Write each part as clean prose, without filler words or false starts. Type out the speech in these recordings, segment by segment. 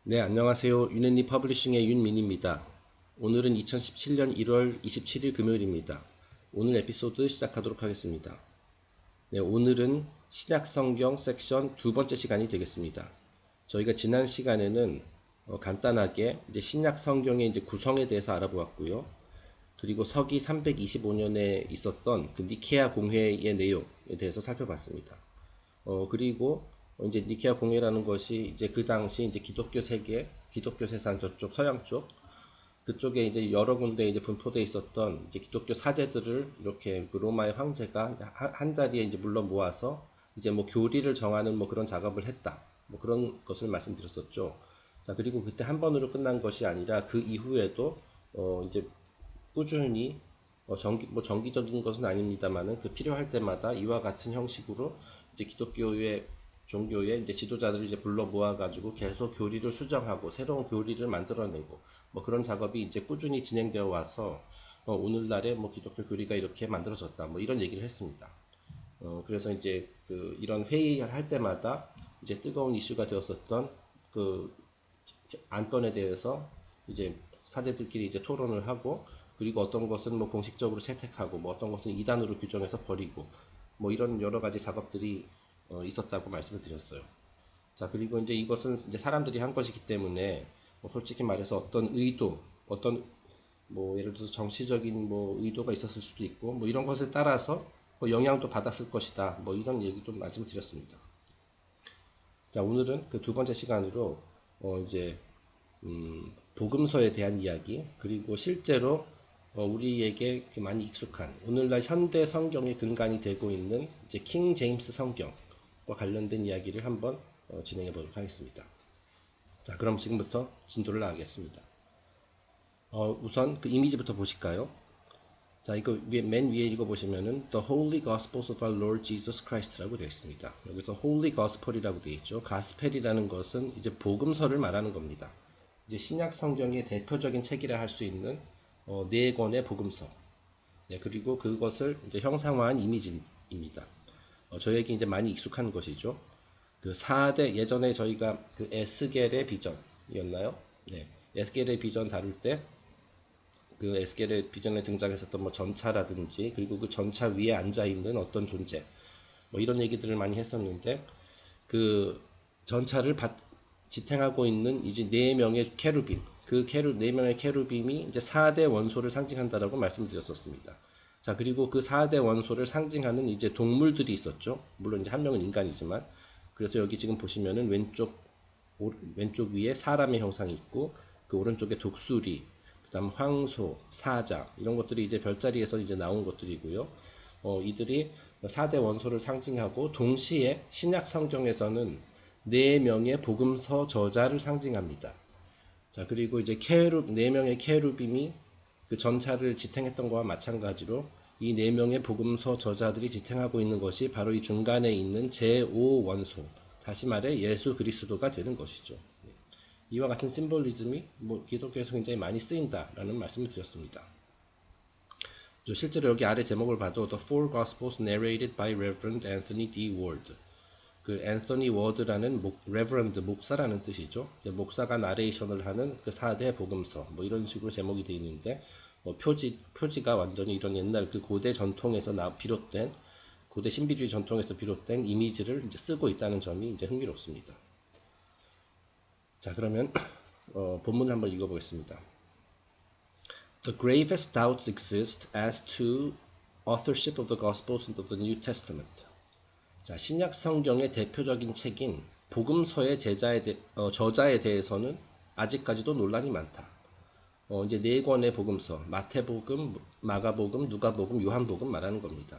네, 안녕하세요. 윤앤리 퍼블리싱의 윤민입니다. 오늘은 2017년 1월 27일 금요일입니다. 오늘 에피소드 시작하도록 하겠습니다. 네, 오늘은 신약 성경 섹션 두 번째 시간이 되겠습니다. 저희가 지난 시간에는 간단하게 이제 신약 성경의 이제 구성에 대해서 알아보았고요. 그리고 서기 325년에 있었던 그 니케아 공회의 내용에 대해서 살펴봤습니다. 그리고 이제 니케아 공회라는 것이 이제 그 당시 이제 기독교 세계, 기독교 세상 저쪽 서양 쪽 그쪽에 이제 여러 군데 이제 분포돼 있었던 이제 기독교 사제들을 이렇게 그 로마의 황제가 이제 한 자리에 이제 물러 모아서 이제 뭐 교리를 정하는 뭐 그런 작업을 했다. 뭐 그런 것을 말씀드렸었죠. 자, 그리고 그때 한 번으로 끝난 것이 아니라 그 이후에도 이제 꾸준히 정기적인 것은 아닙니다만은 그 필요할 때마다 이와 같은 형식으로 이제 기독교의 종교의 이제 지도자들을 이제 불러 모아가지고 계속 교리를 수정하고 새로운 교리를 만들어내고 뭐 그런 작업이 이제 꾸준히 진행되어 와서 오늘날의 뭐 기독교 교리가 이렇게 만들어졌다 뭐 이런 얘기를 했습니다. 그래서 이제 그 이런 회의를 할 때마다 이제 뜨거운 이슈가 되었었던 그 안건에 대해서 이제 사제들끼리 이제 토론을 하고 그리고 어떤 것은 뭐 공식적으로 채택하고 뭐 어떤 것은 이단으로 규정해서 버리고 뭐 이런 여러 가지 작업들이 있었다고 말씀을 드렸어요. 자, 그리고 이제 이것은 이제 사람들이 한 것이기 때문에 뭐 솔직히 말해서 어떤 의도, 어떤 뭐 예를 들어서 정치적인 뭐 의도가 있었을 수도 있고 뭐 이런 것에 따라서 뭐 영향도 받았을 것이다. 뭐 이런 얘기도 말씀을 드렸습니다. 자, 오늘은 그 두 번째 시간으로 이제 복음서에 대한 이야기 그리고 실제로 우리에게 많이 익숙한 오늘날 현대 성경의 근간이 되고 있는 이제 킹 제임스 성경과 관련된 이야기를 한번 진행해 보도록 하겠습니다. 자, 그럼 지금부터 진도를 나가겠습니다. 우선 그 이미지부터 보실까요? 자, 이거 맨 위에 읽어보시면은 The Holy Gospels of our Lord Jesus Christ라고 되어 있습니다. 여기서 Holy Gospel이라고 되어 있죠. 가스펠이라는 것은 이제 복음서를 말하는 겁니다. 이제 신약 성경의 대표적인 책이라 할 수 있는 네 권의 복음서. 네, 그리고 그것을 이제 형상화한 이미지입니다. 저에게 이제 많이 익숙한 것이죠. 그 4대 예전에 저희가 그 에스겔의 비전이었나요? 네, 에스겔의 비전 다룰 때 그 에스겔의 비전에 등장했었던 뭐 전차라든지 그리고 그 전차 위에 앉아 있는 어떤 존재 뭐 이런 얘기들을 많이 했었는데 그 전차를 지탱하고 있는 이제 네 명의 케루빔 네 명의 케루빔이 이제 4대 원소를 상징한다라고 말씀드렸었습니다. 자, 그리고 그 4대 원소를 상징하는 이제 동물들이 있었죠. 물론 이제 한 명은 인간이지만 그래서 여기 지금 보시면은 왼쪽 위에 사람의 형상이 있고 그 오른쪽에 독수리 그다음 황소, 사자 이런 것들이 이제 별자리에서 이제 나온 것들이고요. 이들이 4대 원소를 상징하고 동시에 신약 성경에서는 네 명의 복음서 저자를 상징합니다. 자, 그리고 이제 네 명의 케루빔이 그 전차를 지탱했던 것과 마찬가지로 이 네 명의 복음서 저자들이 지탱하고 있는 것이 바로 이 중간에 있는 제5원소, 다시 말해 예수 그리스도가 되는 것이죠. 이와 같은 심볼리즘이 뭐 기독교에서 굉장히 많이 쓰인다라는 말씀을 드렸습니다. 실제로 여기 아래 제목을 봐도 The Four Gospels Narrated by Reverend Anthony D. Ward. 그 앤서니 워드라는 레버런드 목사라는 뜻이죠. 목사가 나레이션을 하는 그 4대 복음서 뭐 이런 식으로 제목이 되어 있는데 표지가 완전히 이런 옛날 그 고대 전통에서 비롯된 고대 신비주의 전통에서 비롯된 이미지를 이제 쓰고 있다는 점이 이제 흥미롭습니다. 자, 그러면 본문을 한번 읽어보겠습니다. The gravest doubts exist as to authorship of the Gospels and of the New Testament. 자, 신약 성경의 대표적인 책인 복음서의 저자에 대해서는 아직까지도 논란이 많다. 이제 네 권의 복음서, 마태복음, 마가복음, 누가복음, 요한복음 말하는 겁니다.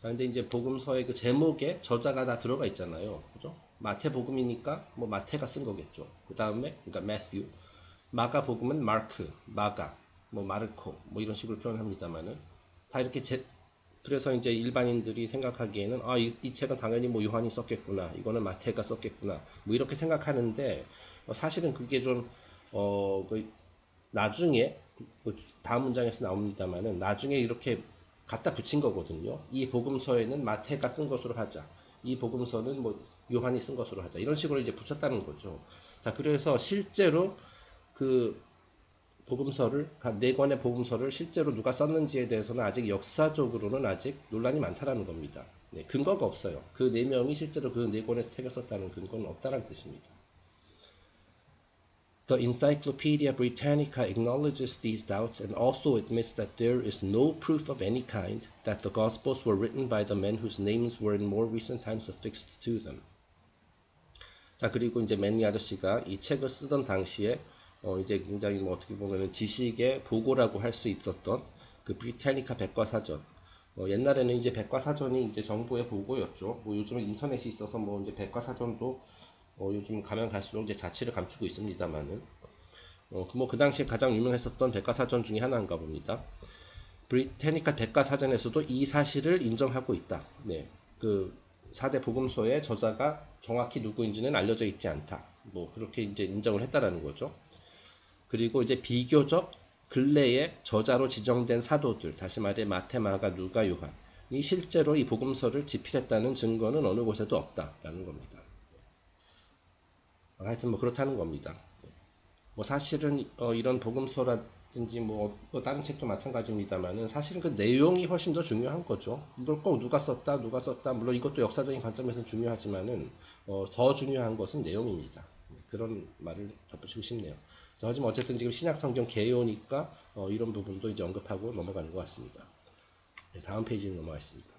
자, 근데 이제 복음서의 그 제목에 저자가 다 들어가 있잖아요. 그죠? 마태복음이니까 뭐 마태가 쓴 거겠죠. 그 다음에, 그러니까 매튜, 마가복음은 마크, 마가, 뭐 마르코, 뭐 이런 식으로 표현합니다만은 다 이렇게 그래서 이제 일반인들이 생각하기에는 이 책은 당연히 뭐 요한이 썼겠구나, 이거는 마태가 썼겠구나, 뭐 이렇게 생각하는데 사실은 그게 좀 그 나중에 다음 문장에서 나옵니다만은 나중에 이렇게 갖다 붙인 거거든요. 이 복음서에는 마태가 쓴 것으로 하자. 이 복음서는 뭐 요한이 쓴 것으로 하자. 이런 식으로 이제 붙였다는 거죠. 자, 그래서 실제로 그 복음서를, 네 권의 복음서를 실제로 누가 썼는지에 대해서는 아직 역사적으로는 아직 논란이 많다라는 겁니다. 네, 근거가 없어요. 그 네 명이 실제로 그 네 권의 책을 썼다는 근거는 없다는 뜻입니다. The Encyclopedia Britannica acknowledges these doubts and also admits that there is no proof of any kind that the Gospels were written by the men whose names were in more recent times affixed to them. 자, 그리고 이제 맨니 아저씨가 이 책을 쓰던 당시에 이제 굉장히 뭐 어떻게 보면은 지식의 보고라고 할 수 있었던 그 브리타니카 백과사전. 옛날에는 이제 백과사전이 이제 정부의 보고였죠. 뭐 요즘은 인터넷이 있어서 뭐 이제 백과사전도 요즘 가면 갈수록 이제 자취를 감추고 있습니다만은 뭐 그 당시에 가장 유명했었던 백과사전 중에 하나인가 봅니다. 브리타니카 백과사전에서도 이 사실을 인정하고 있다. 네, 그 4대 복음서의 저자가 정확히 누구인지는 알려져 있지 않다. 뭐 그렇게 이제 인정을 했다라는 거죠. 그리고 이제 비교적 근래에 저자로 지정된 사도들, 다시 말해 마태, 마가, 누가, 요한이 실제로 이 복음서를 집필했다는 증거는 어느 곳에도 없다라는 겁니다. 하여튼 뭐 그렇다는 겁니다. 뭐 사실은 이런 복음서라든지 뭐 다른 책도 마찬가지입니다만은 사실은 그 내용이 훨씬 더 중요한 거죠. 이걸 꼭 누가 썼다 물론 이것도 역사적인 관점에서는 중요하지만은 더 중요한 것은 내용입니다. 그런 말을 덧붙이고 싶네요. 하지만 어쨌든 지금 신약 성경 개요니까 이런 부분도 이제 언급하고 넘어가는 것 같습니다. 네, 다음 페이지로 넘어가겠습니다.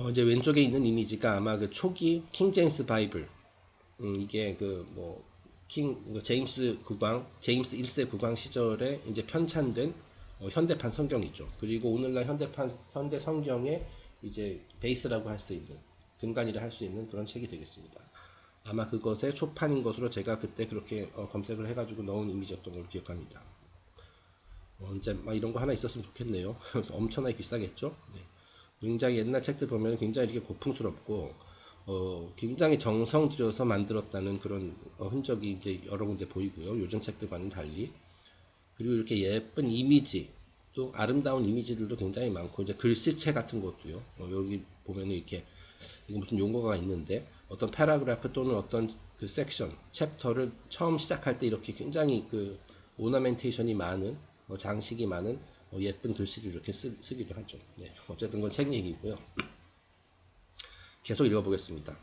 이제 왼쪽에 있는 이미지가 아마 그 초기 킹 제임스 바이블, 이게 그 뭐 제임스 1세 국왕 시절에 이제 편찬된 현대판 성경이죠. 그리고 오늘날 현대 성경의 이제 베이스라고 할 수 있는, 근간이라 할 수 있는 그런 책이 되겠습니다. 아마 그것의 초판인 것으로 제가 그때 그렇게 검색을 해가지고 넣은 이미지였던 걸 기억합니다. 이제 막 이런 거 하나 있었으면 좋겠네요. 엄청나게 비싸겠죠? 네. 굉장히 옛날 책들 보면 굉장히 이렇게 고풍스럽고 굉장히 정성 들여서 만들었다는 그런 흔적이 이제 여러 군데 보이고요. 요즘 책들과는 달리. 그리고 이렇게 예쁜 이미지, 또 아름다운 이미지들도 굉장히 많고, 이제 글씨체 같은 것도요. 여기 보면은 이렇게, 이거 무슨 용어가 있는데, 어떤 패러그래프 또는 어떤 그 섹션, 챕터를 처음 시작할 때 이렇게 굉장히 그 오너멘테이션이 많은, 장식이 많은 예쁜 글씨를 이렇게 쓰기도 하죠. 네. 어쨌든 건 책 얘기고요. 계속 읽어보겠습니다.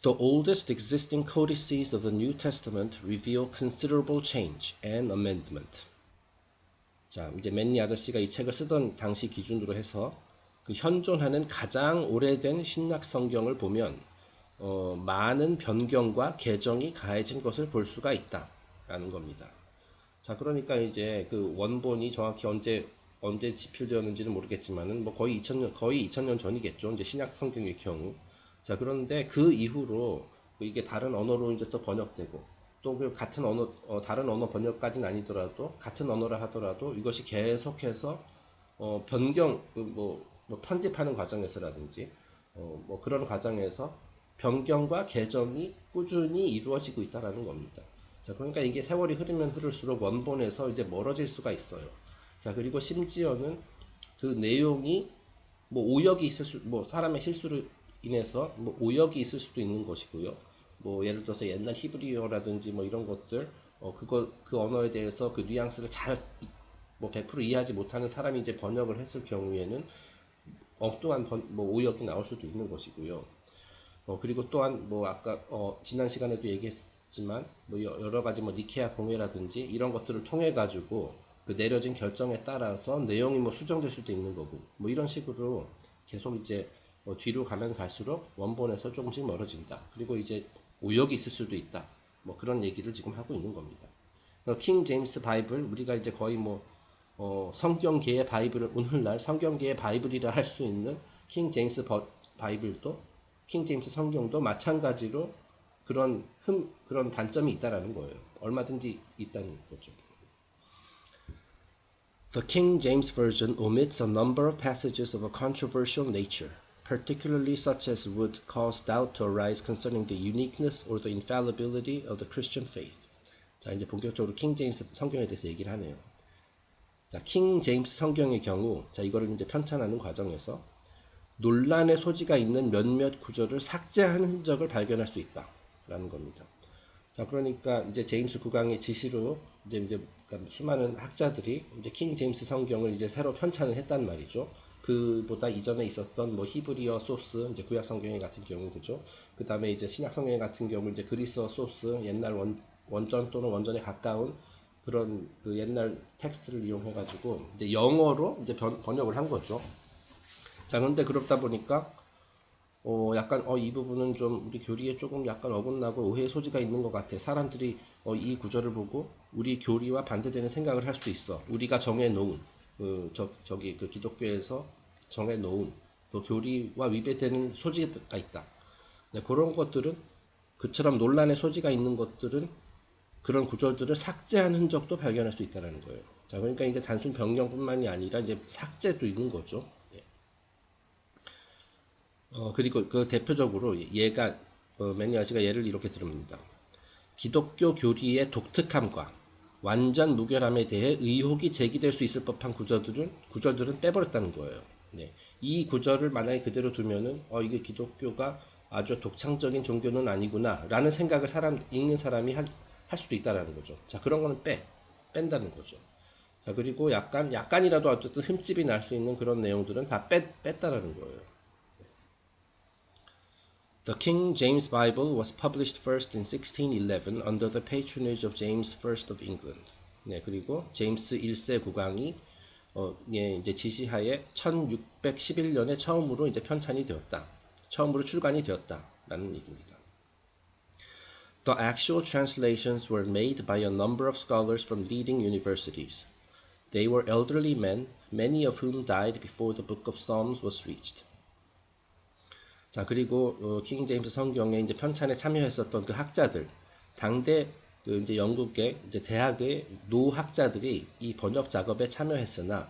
The oldest existing codices of the New Testament reveal considerable change and amendment. 자, 이제 맨니 아저씨가 이 책을 쓰던 당시 기준으로 해서 그 현존하는 가장 오래된 신약 성경을 보면 많은 변경과 개정이 가해진 것을 볼 수가 있다라는 겁니다. 자, 그러니까 이제 그 원본이 정확히 언제 집필되었는지는 모르겠지만은 뭐 거의 2000년 전이겠죠. 이제 신약 성경의 경우. 자, 그런데 그 이후로 이게 다른 언어로 이제 또 번역되고, 또 그 같은 언어, 다른 언어 번역까지는 아니더라도 같은 언어라 하더라도 이것이 계속해서 변경, 뭐 편집하는 과정에서라든지 뭐 그런 과정에서 변경과 개정이 꾸준히 이루어지고 있다라는 겁니다. 자, 그러니까 이게 세월이 흐르면 흐를수록 원본에서 이제 멀어질 수가 있어요. 자, 그리고 심지어는 그 내용이 뭐 오역이 뭐 사람의 실수로 인해서 뭐 오역이 있을 수도 있는 것이고요. 뭐 예를 들어서 옛날 히브리어라든지 뭐 이런 것들, 그 언어에 대해서 그 뉘앙스를 뭐 100% 이해하지 못하는 사람이 이제 번역을 했을 경우에는 엉뚱한 뭐 오역이 나올 수도 있는 것이고요. 그리고 또한 뭐 아까 지난 시간에도 얘기했지만 뭐 여러 가지 뭐 니케아 공회라든지 이런 것들을 통해 가지고 그 내려진 결정에 따라서 내용이 뭐 수정될 수도 있는 거고, 뭐 이런 식으로 계속 이제 뒤로 가면 갈수록 원본에서 조금씩 멀어진다. 그리고 이제 오역이 있을 수도 있다. 뭐 그런 얘기를 지금 하고 있는 겁니다. 킹 제임스 바이블, 우리가 이제 거의 뭐 성경계의 바이블을, 오늘날 성경계의 바이블이라 할 수 있는 킹 제임스 바이블도, 킹 제임스 성경도 마찬가지로 그런 단점이 있다라는 거예요. 얼마든지 있다는 거죠. The King James Version omits a number of passages of a controversial nature, particularly such as would cause doubt to arise concerning the uniqueness or the infallibility of the Christian faith. 자, 이제 본격적으로 킹 제임스 성경에 대해서 얘기를 하네요. 자, 킹 제임스 성경의 경우, 자, 이거를 이제 편찬하는 과정에서 논란의 소지가 있는 몇몇 구절을 삭제한 흔적을 발견할 수 있다라는 겁니다. 자, 그러니까 이제 제임스 국왕의 지시로 이제 그러니까 수많은 학자들이 이제 킹 제임스 성경을 이제 새로 편찬을 했단 말이죠. 그보다 이전에 있었던 뭐 히브리어 소스, 이제 구약 성경 같은 경우 그죠. 그 다음에 이제 신약 성경 같은 경우 이제 그리스어 소스, 옛날 원전 또는 원전에 가까운 그런 그 옛날 텍스트를 이용해가지고 이제 영어로 이제 번역을 한 거죠. 자, 그런데 그렇다 보니까 약간 이 부분은 좀 우리 교리에 조금 약간 어긋나고 오해의 소지가 있는 것 같아. 사람들이 이 구절을 보고 우리 교리와 반대되는 생각을 할 수 있어. 우리가 정해놓은 저기 그 기독교에서 정해놓은 그 교리와 위배되는 소지가 있다. 네, 그런 것들은 그처럼 논란의 소지가 있는 것들은 그런 구절들을 삭제한 흔적도 발견할 수 있다는 거예요. 자, 그러니까 이제 단순 변경뿐만이 아니라 이제 삭제도 있는 거죠. 그리고 그 대표적으로 얘가 매니아 씨가 예를 이렇게 들습니다. 기독교 교리의 독특함과 완전 무결함에 대해 의혹이 제기될 수 있을 법한 구절들은 빼버렸다는 거예요. 네. 이 구절을 만약에 그대로 두면은 이게 기독교가 아주 독창적인 종교는 아니구나 라는 생각을 읽는 사람이 할 수도 있다라는 거죠. 자, 그런 거는 뺀다는 거죠. 자, 그리고 약간이라도 어쨌든 흠집이 날 수 있는 그런 내용들은 다 뺐다라는 거예요. The King James Bible was published first in 1611 under the patronage of James I of England. 네, 그리고 제임스 1세 국왕이 이제 지시하에 1611년에 처음으로 이제 편찬이 되었다. 처음으로 출간이 되었다라는 얘기입니다. The actual translations were made by a number of scholars from leading universities. They were elderly men, many of whom died before the book of Psalms was reached. 자, 그리고 킹 제임스 성경에 이제 편찬에 참여했었던 그 학자들, 당대 그 이제 영국의 이제 대학의 노학자들이 이 번역 작업에 참여했으나,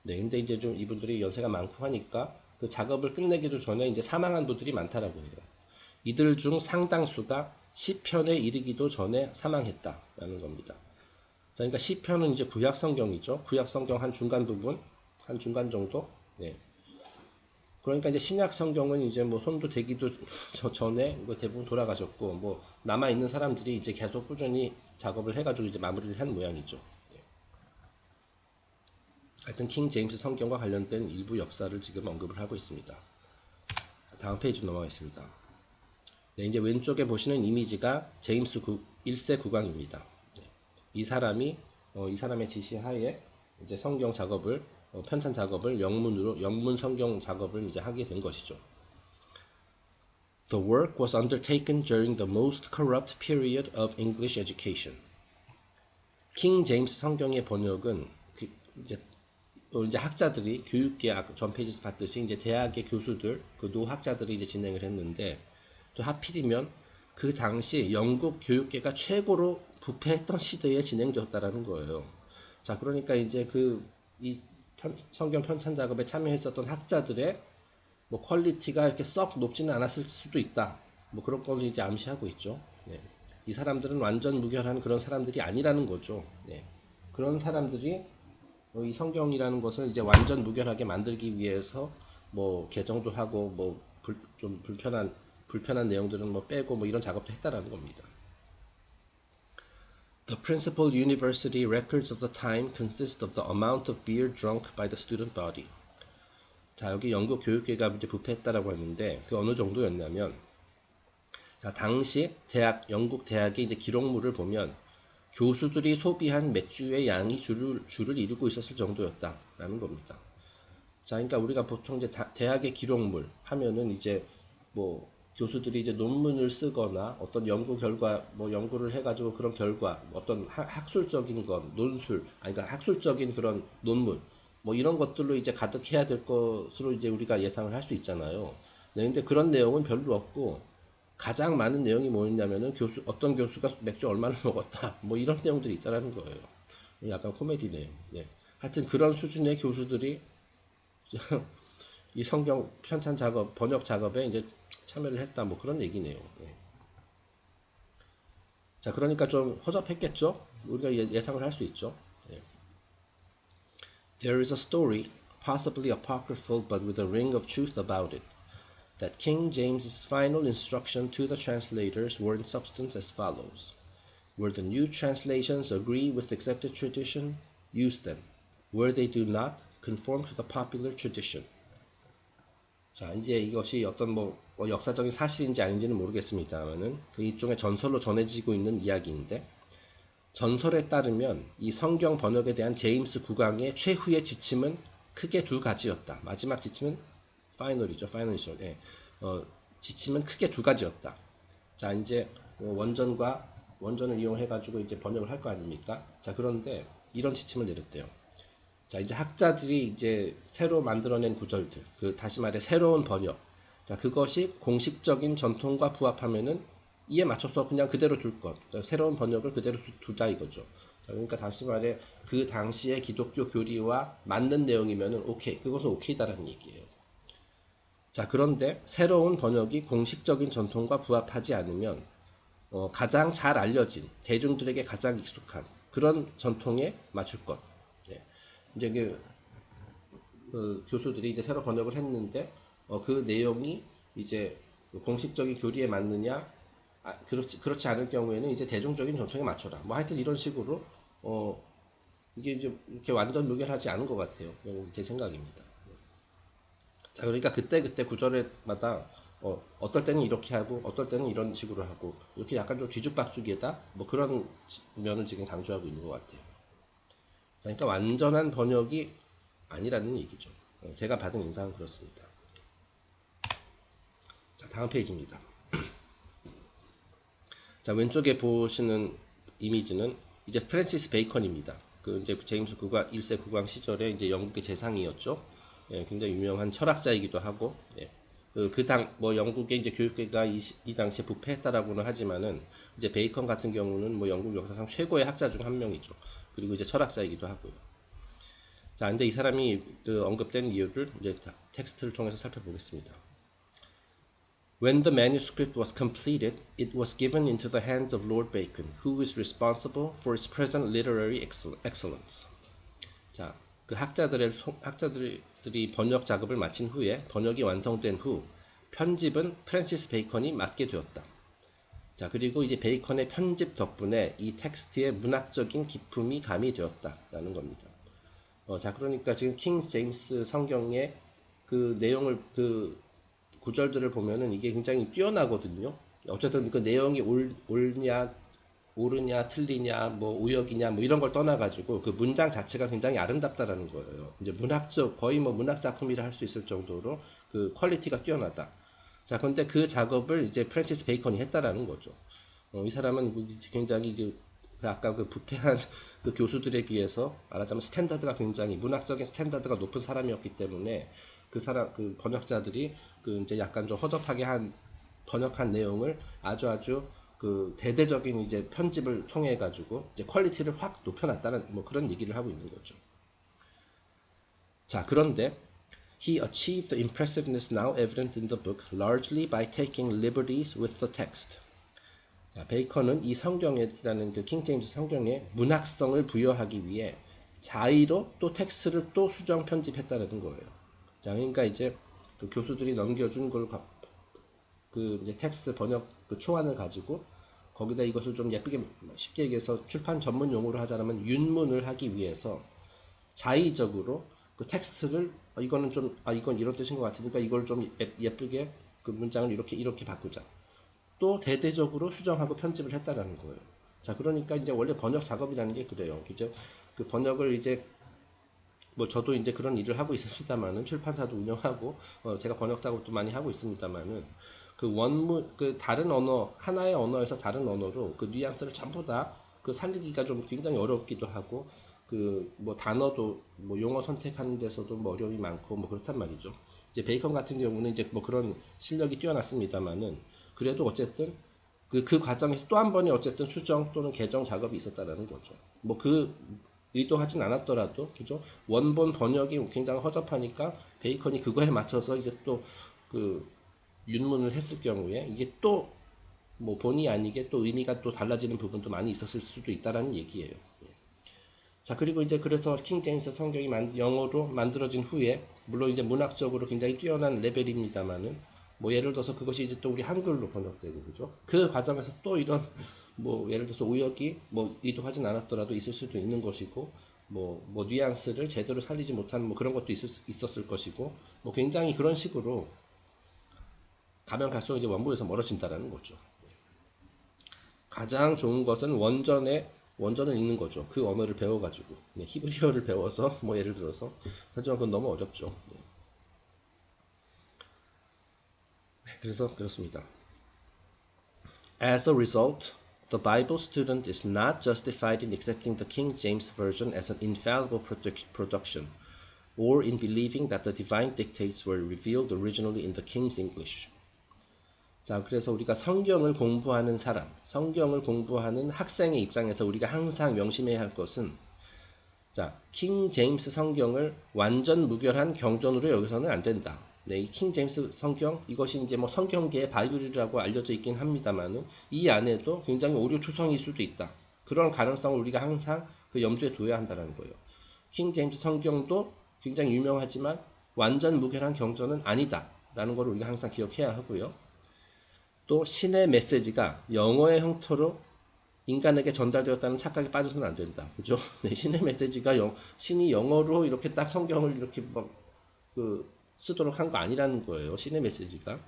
네, 근데 이제 좀 이분들이 연세가 많고 하니까 그 작업을 끝내기도 전에 이제 사망한 분들이 많다라고 해요. 이들 중 상당수가 시편에 이르기도 전에 사망했다라는 겁니다. 자, 그러니까 시편은 이제 구약 성경이죠. 구약 성경 한 중간 부분, 한 중간 정도. 네. 그러니까 이제 신약 성경은 이제 뭐 손도 대기도 전에 뭐 대부분 돌아가셨고, 뭐 남아 있는 사람들이 이제 계속 꾸준히 작업을 해가지고 이제 마무리를 한 모양이죠. 하여튼 킹 제임스 성경과 관련된 일부 역사를 지금 언급을 하고 있습니다. 다음 페이지 넘어가겠습니다. 네, 이제 왼쪽에 보시는 이미지가 제임스 1세 국왕입니다. 이 사람의 지시하에 이제 성경 작업을 편찬 작업을 영문 성경 작업을 이제 하게 된 것이죠. The work was undertaken during the most corrupt period of English education. 킹 제임스 성경의 번역은 이제 학자들이 교육계 전 페이지에서 봤듯이 이제 대학의 교수들 그 노학자들이 이제 진행을 했는데 또 하필이면 그 당시 영국 교육계가 최고로 부패했던 시대에 진행되었다라는 거예요. 자, 그러니까 이제 이 성경 편찬 작업에 참여했었던 학자들의 뭐 퀄리티가 이렇게 썩 높지는 않았을 수도 있다. 뭐 그런 걸 이제 암시하고 있죠. 네. 이 사람들은 완전 무결한 그런 사람들이 아니라는 거죠. 네. 그런 사람들이 이 성경이라는 것을 이제 완전 무결하게 만들기 위해서 뭐 개정도 하고 뭐 좀 불편한 내용들은 뭐 빼고 뭐 이런 작업도 했다라는 겁니다. The principal university records of the time consist of the amount of beer drunk by the student body. 자, 여기 영국 교육계가 이제 부패했다라고 했는데 그 어느 정도였냐면, 자, 당시 영국 대학의 이제 기록물을 보면 교수들이 소비한 맥주의 양이 줄을 이루고 있었을 정도였다라는 겁니다. 자, 그러니까 우리가 보통 이제 대학의 기록물 하면은 이제 뭐 교수들이 이제 논문을 쓰거나 어떤 연구 결과 뭐 연구를 해가지고 그런 결과 어떤 학술적인 건 논술 그러니까 학술적인 그런 논문 뭐 이런 것들로 이제 가득해야 될 것으로 이제 우리가 예상을 할 수 있잖아요. 네, 근데 그런 내용은 별로 없고 가장 많은 내용이 뭐였냐면은 어떤 교수가 맥주 얼마나 먹었다 뭐 이런 내용들이 있다라는 거예요. 약간 코미디네요. 네. 하여튼 그런 수준의 교수들이 이 성경 편찬 작업 번역 작업에 이제 참여를 했다 뭐 그런 얘기네요. 네. 자, 그러니까 좀 허접했겠죠. 우리가 예상을 할 수 있죠. 네. There is a story possibly apocryphal but with a ring of truth about it, that King James's final instruction to the translators were in substance as follows. Where the new translations agree with accepted tradition, use them. Where they do not, conform to the popular tradition. 자, 이제 이것이 어떤 역사적인 사실인지 아닌지는 모르겠습니다만은 그 일종의 전설로 전해지고 있는 이야기인데, 전설에 따르면 이 성경 번역에 대한 제임스 국왕의 최후의 지침은 크게 두 가지였다. 마지막 지침은 파이널이죠. 파이널이죠. 예. 지침은 크게 두 가지였다. 자, 이제 원전을 이용해가지고 이제 번역을 할 거 아닙니까? 자, 그런데 이런 지침을 내렸대요. 자, 이제 학자들이 이제 새로 만들어낸 구절들, 다시 말해 새로운 번역. 자, 그것이 공식적인 전통과 부합하면은 이에 맞춰서 그냥 그대로 둘 것. 새로운 번역을 그대로 두자 이거죠. 자, 그러니까 다시 말해 그 당시의 기독교 교리와 맞는 내용이면은 오케이. 그것은 오케이다라는 얘기예요. 자, 그런데 새로운 번역이 공식적인 전통과 부합하지 않으면 가장 잘 알려진 대중들에게 가장 익숙한 그런 전통에 맞출 것. 네. 이제 교수들이 이제 새로 번역을 했는데 그 내용이 이제 공식적인 교리에 맞느냐, 그렇지 않을 경우에는 이제 대중적인 전통에 맞춰라. 뭐 하여튼 이런 식으로 이게 이제 이렇게 완전 무결하지 않은 것 같아요. 제 생각입니다. 자, 그러니까 그때 구절마다 어떨 때는 이렇게 하고 어떨 때는 이런 식으로 하고 이렇게 약간 좀 뒤죽박죽이다 뭐 그런 면을 지금 강조하고 있는 것 같아요. 자, 그러니까 완전한 번역이 아니라는 얘기죠. 제가 받은 인상은 그렇습니다. 자, 다음 페이지입니다. 자, 왼쪽에 보시는 이미지는 이제 프랜시스 베이컨입니다. 이제 제임스 1세 국왕 시절에 이제 영국의 재상이었죠. 예, 굉장히 유명한 철학자이기도 하고, 예. 영국의 이제 교육계가 이 당시에 부패했다라고는 하지만은, 이제 베이컨 같은 경우는 영국 역사상 최고의 학자 중 한 명이죠. 그리고 이제 철학자이기도 하고요. 자, 근데 이 사람이 언급된 이유를 이제 텍스트를 통해서 살펴보겠습니다. When the manuscript was completed, it was given into the hands of Lord Bacon, who is responsible for its present literary excellence. 자, 그 학자들이 번역 작업을 마친 후에 번역이 완성된 후 편집은 프랜시스 베이컨이 맡게 되었다. 자, 그리고 이제 베이컨의 편집 덕분에 이 텍스트의 문학적인 기품이 가미되었다라는 겁니다. 자, 그러니까 지금 킹 제임스 성경의 그 내용을 구절들을 보면은 이게 굉장히 뛰어나거든요. 어쨌든 그 내용이 옳으냐 틀리냐 뭐 우역이냐 뭐 이런 걸 떠나가지고 그 문장 자체가 굉장히 아름답다라는 거예요. 이제 거의 문학 작품이라 할 수 있을 정도로 그 퀄리티가 뛰어나다. 자, 근데 그 작업을 이제 프랜시스 베이컨이 했다라는 거죠. 이 사람은 굉장히 아까 부패한 그 교수들에 비해서 말하자면 스탠다드가 굉장히 문학적인 스탠다드가 높은 사람이었기 때문에 그 번역자들이 이제 약간 좀 허접하게 번역한 내용을 아주 대대적인 이제 편집을 통해 가지고 이제 퀄리티를 확 높여놨다는 뭐 그런 얘기를 하고 있는 거죠. 자, 그런데 he achieved the impressiveness now evident in the book largely by taking liberties with the text. 자, 베이컨은 이 성경이라는 킹 제임스 성경에 문학성을 부여하기 위해 자의로 또 텍스트를 또 수정 편집했다는 거예요. 자, 그러니까 이제 교수들이 넘겨준 걸 이제 텍스트 번역 초안을 가지고 거기다 이것을 좀 예쁘게 쉽게 얘기해서 출판 전문 용어로 하자면 윤문을 하기 위해서 자의적으로 그 텍스트를 이건 이런 뜻인 것 같으니까 이걸 좀 예쁘게 그 문장을 이렇게 바꾸자. 또 대대적으로 수정하고 편집을 했다라는 거예요. 자, 그러니까 이제 원래 번역 작업이라는 게 그래요. 이제 그 번역을 이제 뭐 저도 이제 그런 일을 하고 있습니다만은 출판사도 운영하고 제가 번역 작업도 많이 하고 있습니다만은 그 원문 다른 언어 하나의 언어에서 다른 언어로 그 뉘앙스를 전부 다 살리기가 좀 굉장히 어렵기도 하고 뭐 단어도 뭐 용어 선택하는 데서도 뭐 어려움이 많고 뭐 그렇단 말이죠. 이제 베이컨 같은 경우는 이제 뭐 그런 실력이 뛰어났습니다만은 그래도 어쨌든 그 과정에서 또 한 번의 어쨌든 수정 또는 개정 작업이 있었다라는 거죠. 뭐 의도하진 않았더라도 그죠? 원본 번역이 굉장히 허접하니까 베이컨이 그거에 맞춰서 이제 또 윤문을 했을 경우에 이게 또 뭐 본의 아니게 또 의미가 또 달라지는 부분도 많이 있었을 수도 있다라는 얘기예요. 자, 그리고 이제 그래서 킹 제임스 성경이 영어로 만들어진 후에, 물론 이제 문학적으로 굉장히 뛰어난 레벨입니다만은, 뭐 예를 들어서 그것이 이제 또 우리 한글로 번역되고, 그죠? 그 과정에서 또 이런, 뭐 예를 들어서 우역이 뭐 의도하진 않았더라도 있을 수도 있는 것이고, 뭐 뉘앙스를 제대로 살리지 못한 뭐 그런 것도 있었을 것이고, 뭐 굉장히 그런 식으로 가면 갈수록 이제 원본에서 멀어진다라는 거죠. 가장 좋은 것은 원전을 읽는 거죠. 그 언어를 배워가지고. 네, 히브리어를 배워서, 뭐 예를 들어서. 하지만 그건 너무 어렵죠. 네. 그래서 그렇습니다. As a result, the Bible student is not justified in accepting the King James Version as an infallible production, or in believing that the divine dictates were revealed originally in the King's English. 자, 그래서 우리가 성경을 공부하는 사람, 성경을 공부하는 학생의 입장에서 우리가 항상 명심해야 할 것은, 자, 킹 제임스 성경을 완전 무결한 경전으로 여기서는 안 된다. 네, 이 킹 제임스 성경, 이것이 이제 뭐 성경계의 바이블이라고 알려져 있긴 합니다만은, 이 안에도 굉장히 오류투성일 수도 있다. 그런 가능성을 우리가 항상 그 염두에 둬야 한다는 거예요. 킹 제임스 성경도 굉장히 유명하지만 완전 무결한 경전은 아니다. 라는 걸 우리가 항상 기억해야 하고요. 또 신의 메시지가 영어의 형태로 인간에게 전달되었다는 착각에 빠져서는 안 된다. 그죠? 네, 신의 메시지가 신이 영어로 이렇게 딱 성경을 이렇게 쓰도록 한 거 아니라는 거예요. 신의 메시지가.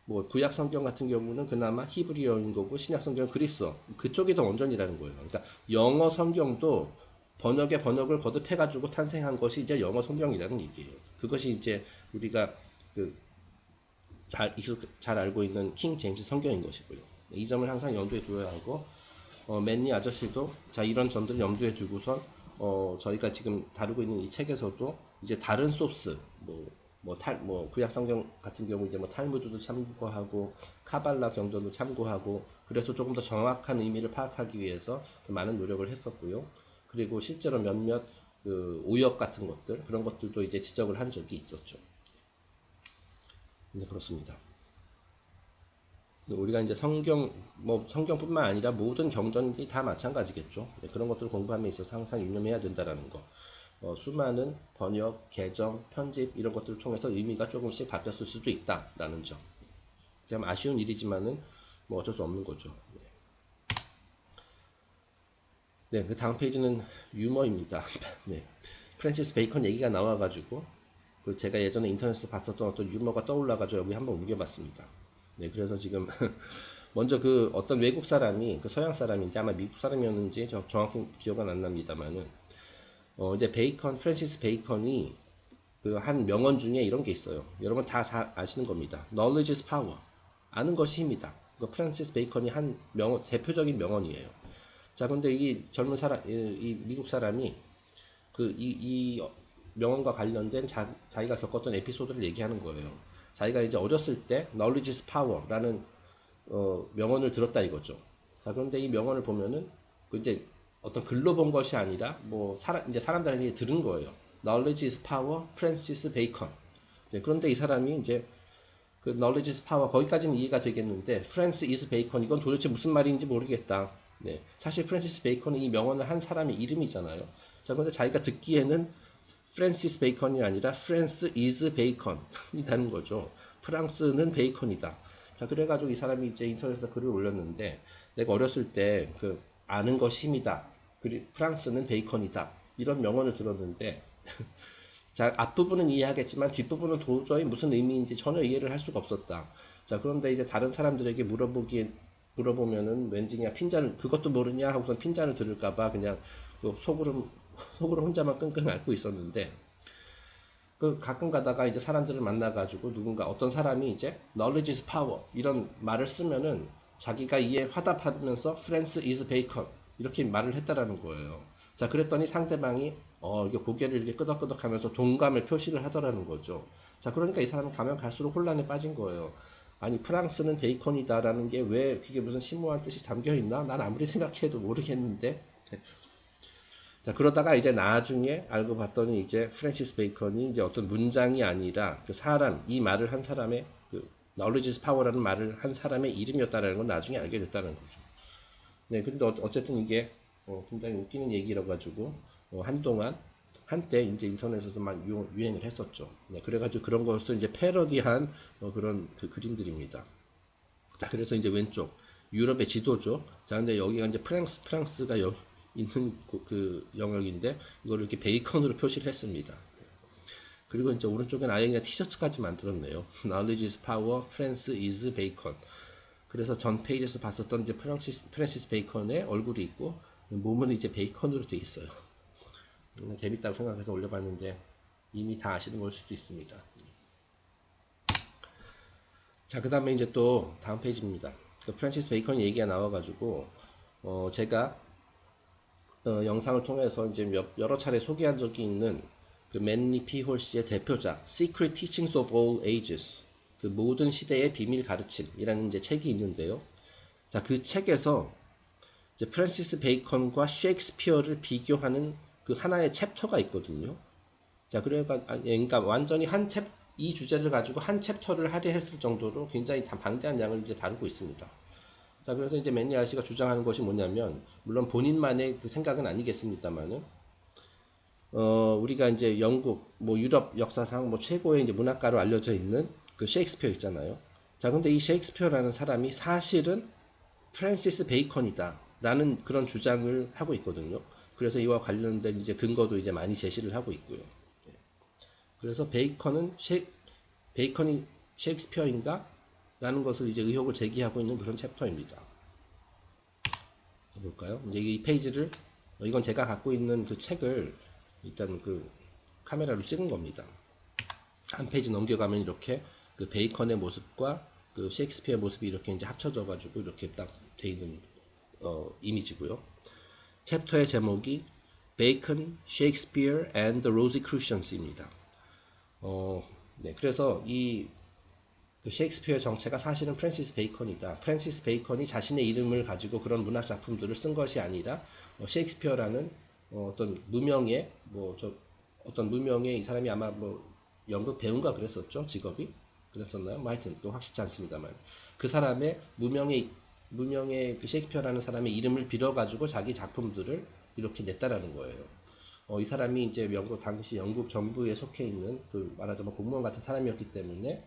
뭐 구약 성경 같은 경우는 그나마 히브리어인 거고 신약 성경은 그리스어. 그쪽이 더 원전이라는 거예요. 그러니까 영어 성경도 번역을 거듭해가지고 탄생한 것이 이제 영어 성경이라는 얘기예요. 그것이 이제 우리가 잘 알고 있는 킹 제임스 성경인 것이고요. 이 점을 항상 염두에 두어야 하고, 맨니 아저씨도 자 이런 점들을 염두에 두고선 저희가 지금 다루고 있는 이 책에서도 이제 다른 소스, 구약 성경 같은 경우 이제 뭐 탈무드도 참고하고 카발라 경전도 참고하고, 그래서 조금 더 정확한 의미를 파악하기 위해서 많은 노력을 했었고요. 그리고 실제로 몇몇 오역 같은 것들, 그런 것들도 이제 지적을 한 적이 있었죠. 네, 그렇습니다. 우리가 이제 성경뿐만 아니라 모든 경전이 다 마찬가지겠죠. 네, 그런 것들을 공부함에 있어서 항상 유념해야 된다는 거. 수많은 번역, 개정, 편집 이런 것들을 통해서 의미가 조금씩 바뀌었을 수도 있다라는 점. 참 아쉬운 일이지만은 뭐 어쩔 수 없는 거죠. 네, 그 다음 페이지는 유머입니다. 네, 프랜시스 베이컨 얘기가 나와가지고 제가 예전에 인터넷에서 봤었던 어떤 유머가 떠올라가지고 여기 한번 옮겨봤습니다. 네, 그래서 지금 먼저 어떤 외국 사람이 서양 사람인데 아마 미국 사람이었는지 정확히 기억은 안 납니다만은 이제 프랜시스 베이컨이 한 명언 중에 이런 게 있어요. 여러분 다 잘 아시는 겁니다. Knowledge is power. 아는 것이 힘이다. 프랜시스 베이컨이 한 대표적인 명언이에요. 자, 근데 이 젊은 이 미국 사람이 이 명언과 관련된 자기가 겪었던 에피소드를 얘기하는 거예요. 자기가 이제 어렸을 때 knowledge is power라는 명언을 들었다 이거죠. 자, 그런데 이 명언을 보면은 이제 어떤 글로 본 것이 아니라 이제 사람들한테 들은 거예요. knowledge is power, 프랜시스 베이컨. 네, 그런데 이 사람이 이제 knowledge is power 거기까지는 이해가 되겠는데 프랜시스 is 베이컨 이건 도대체 무슨 말인지 모르겠다. 네, 사실 프랜시스 베이컨은 이 명언을 한 사람의 이름이잖아요. 자, 그런데 자기가 듣기에는 프랜시스 베이컨이 아니라 프랑스 is 베이컨이라는 거죠. 프랑스는 베이컨이다. 자, 그래가지고 이 사람이 이제 인터넷에서 글을 올렸는데, 내가 어렸을 때 아는 것이 힘이다. 그리고 프랑스는 베이컨이다. 이런 명언을 들었는데, 자, 앞부분은 이해하겠지만 뒷부분은 도저히 무슨 의미인지 전혀 이해를 할 수가 없었다. 자, 그런데 이제 다른 사람들에게 물어보면은 왠지 그냥 그것도 모르냐 하고선 핀잔을 들을까봐 그냥 속으로 혼자만 끙끙 앓고 있었는데, 가끔 가다가 이제 사람들을 만나가지고 어떤 사람이 이제 knowledge is power 이런 말을 쓰면은 자기가 이에 화답하면서 France is bacon 이렇게 말을 했다라는 거예요. 자, 그랬더니 상대방이 이게 고개를 이렇게 끄덕끄덕 하면서 동감을 표시를 하더라는 거죠. 자, 그러니까 이 사람은 가면 갈수록 혼란에 빠진 거예요. 아니, 프랑스는 베이컨이다라는 게 왜 그게 무슨 심오한 뜻이 담겨 있나? 난 아무리 생각해도 모르겠는데. 자, 그러다가 이제 나중에 알고 봤더니 이제 프랜시스 베이컨이 이제 어떤 문장이 아니라 이 말을 한 사람의 knowledge is power라는 말을 한 사람의 이름이었다라는 걸 나중에 알게 됐다는 거죠. 네, 근데 어쨌든 이게 굉장히 웃기는 얘기라 가지고 한동안 한때 이제 인터넷에서 막 유행을 했었죠. 네, 그래가지고 그런 것을 이제 패러디한 그런 그 그림들입니다. 자, 그래서 이제 왼쪽 유럽의 지도죠. 자, 근데 여기가 이제 프랑스가 있는 그 영역인데 이걸 이렇게 베이컨으로 표시를 했습니다. 그리고 이제 오른쪽엔 아예 그냥 티셔츠까지 만들었네요. Knowledge is power, France is bacon. 그래서 전 페이지에서 봤었던 이제 프랜시스 베이컨의 얼굴이 있고 몸은 이제 베이컨으로 돼 있어요. 재밌다고 생각해서 올려봤는데 이미 다 아시는 걸 수도 있습니다. 자, 그 다음에 이제 또 다음 페이지입니다. 그 프랜시스 베이컨 얘기가 나와가지고 제가 영상을 통해서 이제 여러 차례 소개한 적이 있는 그 맨리 피 홀씨의 대표작 Secret Teachings of All Ages, 그 모든 시대의 비밀 가르침이라는 이제 책이 있는데요. 자, 그 책에서 이제 프랜시스 베이컨과 셰익스피어를 비교하는 그 하나의 챕터가 있거든요. 자, 그러니까 완전히 이 주제를 가지고 한 챕터를 할애했을 정도로 굉장히 방대한 양을 이제 다루고 있습니다. 자, 그래서 이제 맨리 아씨가 주장하는 것이 뭐냐면, 물론 본인만의 그 생각은 아니겠습니다만은, 우리가 이제 영국, 뭐 유럽 역사상 뭐 최고의 이제 문학가로 알려져 있는 그 셰익스피어 있잖아요. 자, 근데 이 셰익스피어라는 사람이 사실은 프랜시스 베이컨이다 라는 그런 주장을 하고 있거든요. 그래서 이와 관련된 이제 근거도 이제 많이 제시를 하고 있고요. 그래서 베이컨이 셰익스피어인가? 라는 것을 이제 의혹을 제기하고 있는 그런 챕터입니다. 볼까요? 이제 이 페이지를, 이건 제가 갖고 있는 그 책을 일단 그 카메라로 찍은 겁니다. 한 페이지 넘겨가면 이렇게 그 베이컨의 모습과 그 셰익스피어의 모습이 이렇게 이제 합쳐져 가지고 이렇게 딱 돼 있는 이미지고요. 챕터의 제목이 Bacon, Shakespeare and the Rosicrucians입니다. 네, 그래서 그 셰익스피어의 정체가 사실은 프랜시스 베이컨이다. 프랜시스 베이컨이 자신의 이름을 가지고 그런 문학 작품들을 쓴 것이 아니라 셰익스피어라는 어떤 무명의 어떤 무명의 이 사람이 아마 뭐 연극 배우인가 그랬었죠, 직업이 그랬었나요? 뭐 하여튼 또 확실치 않습니다만 그 사람의 무명의 그 셰익스피어라는 사람의 이름을 빌어가지고 자기 작품들을 이렇게 냈다라는 거예요. 이 사람이 이제 당시 영국 정부에 속해 있는 그 말하자면 공무원 같은 사람이었기 때문에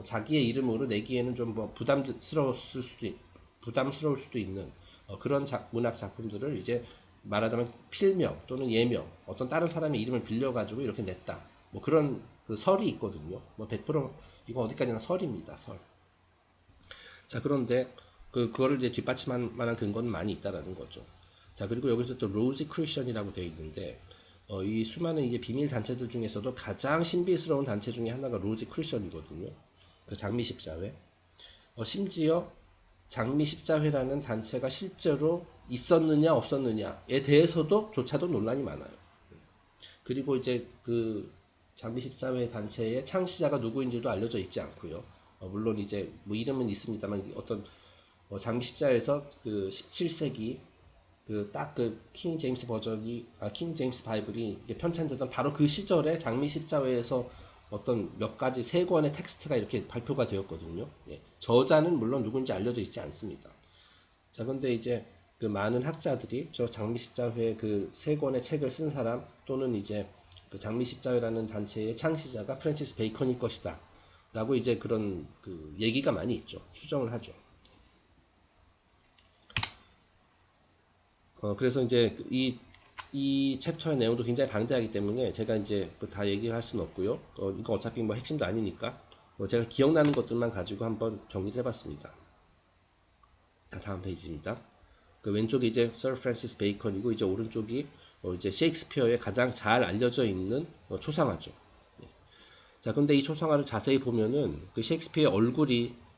자기의 이름으로 내기에는 좀 뭐 부담스러울 수도 있는 그런 문학 작품들을 이제 말하자면 필명 또는 예명 어떤 다른 사람의 이름을 빌려가지고 이렇게 냈다. 뭐 그런 그 설이 있거든요. 뭐 100% 이거 어디까지나 설입니다. 설. 자, 그런데 그거를 이제 뒷받침할 만한 근거는 많이 있다라는 거죠. 자, 그리고 여기서 또 로지크루션이라고 되어 있는데 이 수많은 이게 비밀 단체들 중에서도 가장 신비스러운 단체 중에 하나가 로지크루션이거든요. 그 장미 십자회. 심지어 장미 십자회라는 단체가 실제로 있었느냐 없었느냐에 대해서도 논란이 많아요. 그리고 이제 그 장미 십자회 단체의 창시자가 누구인지도 알려져 있지 않고요. 물론 이제 뭐 이름은 있습니다만 어떤 장미 십자회에서 그 17세기 그 딱 그 킹 제임스 킹 제임스 바이블이 편찬되던 바로 그 시절에 장미 십자회에서 어떤 몇 가지 세 권의 텍스트가 이렇게 발표가 되었거든요. 예. 저자는 물론 누군지 알려져 있지 않습니다. 자, 근데 이제 그 많은 학자들이 저 장미 십자회 그 세 권의 책을 쓴 사람 또는 이제 그 장미 십자회라는 단체의 창시자가 프랜시스 베이컨일 것이다. 라고 이제 그런 그 얘기가 많이 있죠. 추정을 하죠. 그래서 이제 이 챕터의 내용도 굉장히 방대하기 때문에 제가 이제 다 얘기를 할 수는 없고요. 이거 어차피 뭐 핵심도 아니니까 제가 기억나는 것들만 가지고 한번 정리를 해봤습니다. 자, 다음 페이지입니다. 그 왼쪽이 이제 서 프랜시스 베이컨이고 이제 오른쪽이 이제 셰익스피어의 가장 잘 알려져 있는 초상화죠. 예. 자, 근데 이 초상화를 자세히 보면은 그 셰익스피어의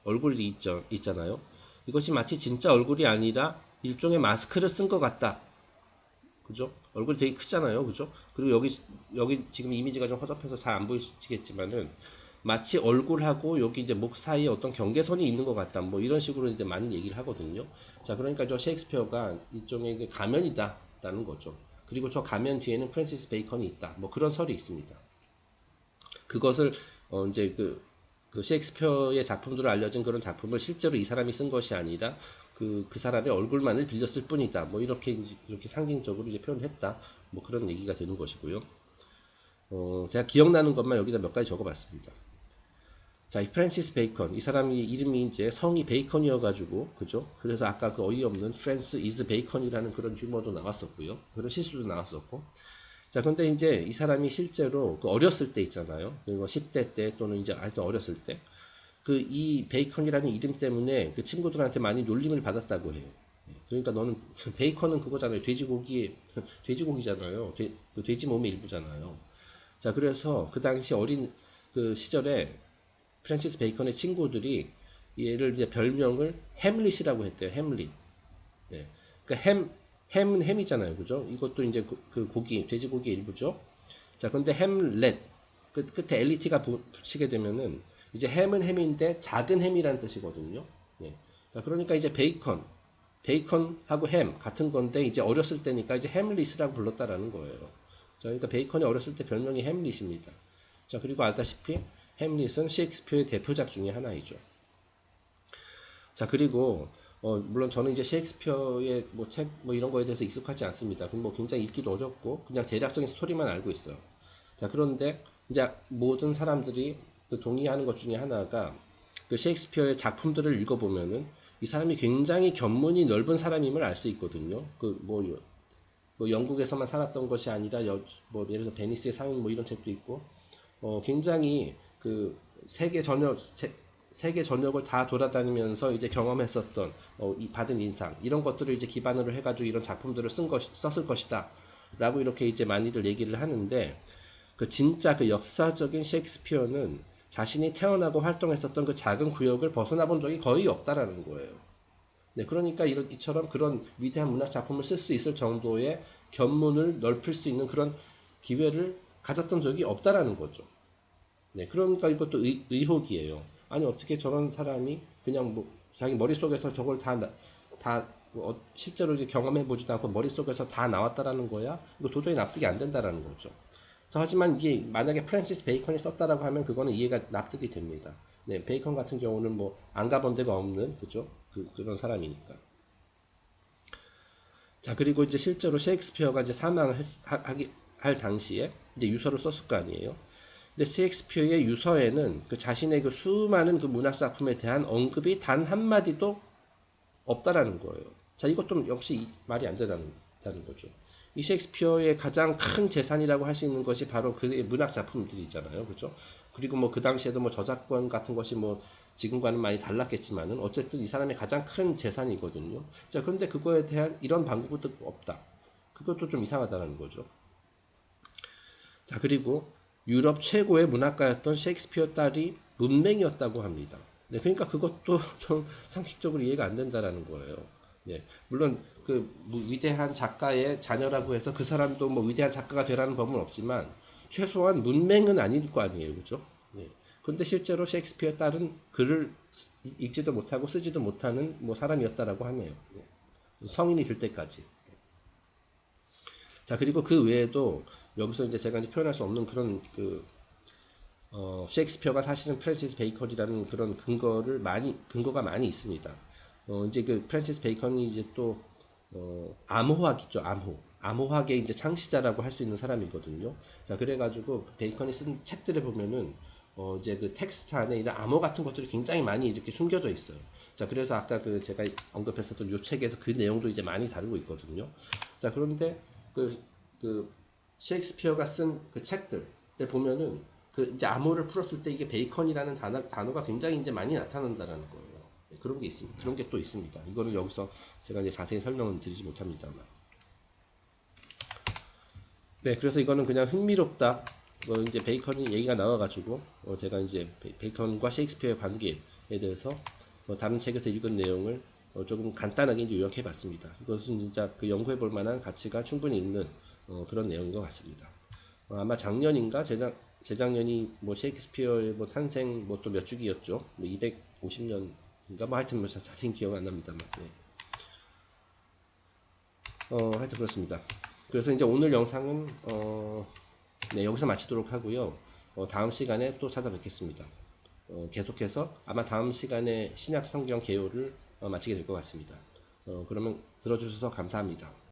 얼굴이 있잖아요. 이것이 마치 진짜 얼굴이 아니라 일종의 마스크를 쓴 것 같다. 그죠? 얼굴 되게 크잖아요. 그죠? 그리고 여기 지금 이미지가 좀 허접해서 잘 안 보이시겠지만은 마치 얼굴하고 여기 이제 목 사이에 어떤 경계선이 있는 것 같다. 뭐 이런 식으로 이제 많은 얘기를 하거든요. 자, 그러니까 저 셰익스피어가 일종의 가면이다라는 거죠. 그리고 저 가면 뒤에는 프랜시스 베이컨이 있다. 뭐 그런 설이 있습니다. 그것을 이제 그 셰익스피어의 작품들을 알려진 그런 작품을 실제로 이 사람이 쓴 것이 아니라 그 사람의 얼굴만을 빌렸을 뿐이다. 뭐 이렇게 상징적으로 이제 표현했다. 뭐 그런 얘기가 되는 것이고요. 제가 기억나는 것만 여기다 몇 가지 적어봤습니다. 자, 이 프랜시스 베이컨, 이 사람이 이름이 이제 성이 베이컨이어가지고, 그죠? 그래서 아까 그 어이없는 프랜스 이즈 베이컨이라는 그런 유머도 나왔었고요. 그런 실수도 나왔었고. 자, 근데 이제 이 사람이 실제로 그 어렸을 때 있잖아요. 뭐 10대 때 또는 이제 아주 어렸을 때. 그 이 베이컨이라는 이름 때문에 그 친구들한테 많이 놀림을 받았다고 해요. 그러니까 너는 베이컨은 그거잖아요. 돼지고기잖아요. 그 돼지 몸의 일부잖아요. 자, 그래서 그 당시 어린 그 시절에 프랜시스 베이컨의 친구들이 얘를 이제 별명을 햄릿이라고 했대요. 햄릿. 예. 그러니까 햄은 햄이잖아요. 그죠? 이것도 이제 그 고기, 돼지고기의 일부죠. 자, 근데 햄렛. 그 끝에 엘리티가 붙이게 되면은 이제 햄은 햄인데 작은 햄이라는 뜻이거든요. 예. 자, 그러니까 이제 베이컨하고 햄 같은 건데 이제 어렸을 때니까 이제 햄릿이라고 불렀다라는 거예요. 자, 그러니까 베이컨이 어렸을 때 별명이 햄릿입니다. 자, 그리고 알다시피 햄릿은 셰익스피어의 대표작 중에 하나이죠. 자, 그리고 물론 저는 이제 셰익스피어의 뭐 책 뭐 이런 거에 대해서 익숙하지 않습니다. 뭐 굉장히 읽기도 어렵고 그냥 대략적인 스토리만 알고 있어요. 자, 그런데 이제 모든 사람들이 그 동의하는 것 중에 하나가 그 셰익스피어의 작품들을 읽어보면은 이 사람이 굉장히 견문이 넓은 사람임을 알 수 있거든요. 뭐 영국에서만 살았던 것이 아니라 뭐 예를 들어 베니스의 상인 뭐 이런 책도 있고 굉장히 그 세계 전역을 다 돌아다니면서 이제 경험했었던 이 받은 인상 이런 것들을 이제 기반으로 해가지고 이런 작품들을 썼을 것이다라고 이렇게 이제 많이들 얘기를 하는데 그 진짜 그 역사적인 셰익스피어는 자신이 태어나고 활동했었던 그 작은 구역을 벗어나 본 적이 거의 없다라는 거예요. 네, 그러니까 이처럼 그런 위대한 문학 작품을 쓸 수 있을 정도의 견문을 넓힐 수 있는 그런 기회를 가졌던 적이 없다라는 거죠. 네, 그러니까 이것도 의혹이에요. 아니 어떻게 저런 사람이 그냥 뭐 자기 머릿속에서 저걸 다 실제로 경험해 보지도 않고 머릿속에서 다 나왔다라는 거야? 이거 도저히 납득이 안 된다라는 거죠. 자, 하지만 이게 만약에 프랜시스 베이컨이 썼다라고 하면 그거는 이해가 납득이 됩니다. 네, 베이컨 같은 경우는 뭐 안 가본 데가 없는 그죠? 그런 사람이니까. 자, 그리고 이제 실제로 셰익스피어가 이제 사망을 할 당시에 이제 유서를 썼을 거 아니에요. 근데 셰익스피어의 유서에는 그 자신의 그 수많은 그 문학 작품에 대한 언급이 단 한마디도 없다라는 거예요. 자, 이것도 역시 말이 안 된다는 거죠. 이 셰익스피어의 가장 큰 재산이라고 할 수 있는 것이 바로 그의 문학 작품들이잖아요. 그죠? 그리고 뭐 그 당시에도 뭐 저작권 같은 것이 뭐 지금과는 많이 달랐겠지만은 어쨌든 이 사람의 가장 큰 재산이거든요. 자, 그런데 그거에 대한 이런 방법도 없다. 그것도 좀 이상하다는 거죠. 자, 그리고 유럽 최고의 문학가였던 셰익스피어 딸이 문맹이었다고 합니다. 네, 그러니까 그것도 좀 상식적으로 이해가 안 된다라는 거예요. 네, 물론 그 위대한 작가의 자녀라고 해서 그 사람도 뭐 위대한 작가가 되라는 법은 없지만 최소한 문맹은 아닐 거 아니에요, 그죠? 네. 그런데 실제로 셰익스피어 딸은 글을 읽지도 못하고 쓰지도 못하는 뭐 사람이었다라고 하네요. 네. 성인이 될 때까지. 자, 그리고 그 외에도 여기서 이제 제가 이제 표현할 수 없는 그런 셰익스피어가 사실은 프랜시스 베이컨이라는 그런 근거가 많이 있습니다. 이제 그 프랜시스 베이컨이 이제 또 암호학 있죠, 암호학의 이제 창시자라고 할 수 있는 사람이거든요. 자, 그래가지고 베이컨이 쓴 책들을 보면은 이제 그 텍스트 안에 이런 암호 같은 것들이 굉장히 많이 이렇게 숨겨져 있어요. 자, 그래서 아까 그 제가 언급했었던 요 책에서 그 내용도 이제 많이 다루고 있거든요. 자, 그런데 그 셰익스피어가 쓴 그 책들에 보면은 그 이제 암호를 풀었을 때 이게 베이컨이라는 단어가 굉장히 이제 많이 나타난다라는 거예요. 그런 게 있습니다. 그런 게 또 있습니다. 이거는 여기서 제가 이제 자세히 설명은 드리지 못합니다만. 네, 그래서 이거는 그냥 흥미롭다. 이제 베이컨이 얘기가 나와가지고 제가 이제 베이컨과 셰익스피어의 관계에 대해서 다른 책에서 읽은 내용을 조금 간단하게 이제 요약해봤습니다. 이것은 진짜 그 연구해볼 만한 가치가 충분히 있는 그런 내용인 것 같습니다. 아마 작년인가 재작년이 뭐 셰익스피어의 뭐 탄생 뭐 또 몇 주기였죠. 뭐 250년인가 뭐 하여튼 뭐 자세히 기억 안 납니다만. 네. 하여튼 그렇습니다. 그래서 이제 오늘 영상은 네, 여기서 마치도록 하고요. 다음 시간에 또 찾아뵙겠습니다. 계속해서 아마 다음 시간에 신약 성경 개요를 마치게 될 것 같습니다. 그러면 들어주셔서 감사합니다.